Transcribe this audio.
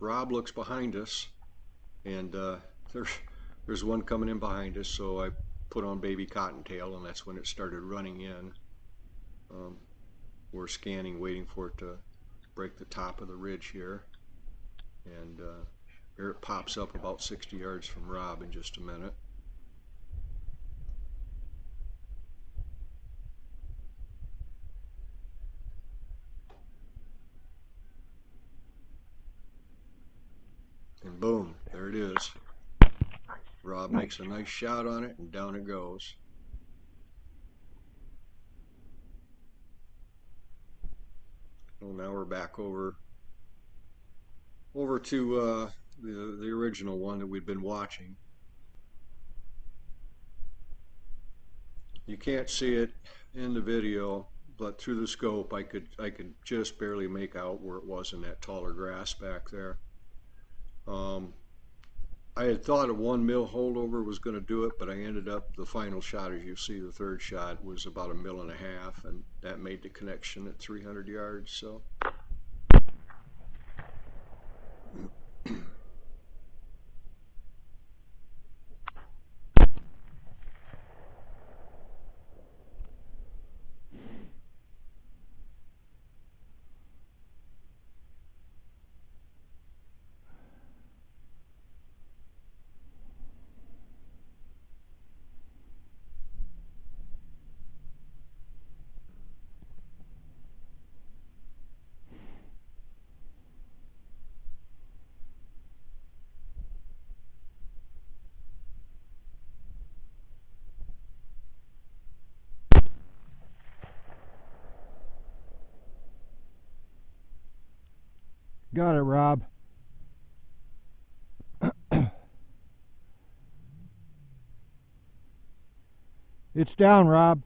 Rob looks behind us, and there's there's one coming in behind us. So I put on baby cottontail, and that's when it started running in. Um, we're scanning, waiting for it to break the top of the ridge here, and here it pops up about 60 yards from Rob in just a minute. And boom, there it is. Rob makes a nice shot on it, and down it goes. Well, now we're back over to the original one that we'd been watching. You can't see it in the video, but through the scope, I could just barely make out where it was in that taller grass back there. Um, I had thought a 1 mil holdover was going to do it, but I ended up the final shot, as you see, the third shot was about 1.5 mil, and that made the connection at 300 yards. So. Got it, Rob. It's down, Rob.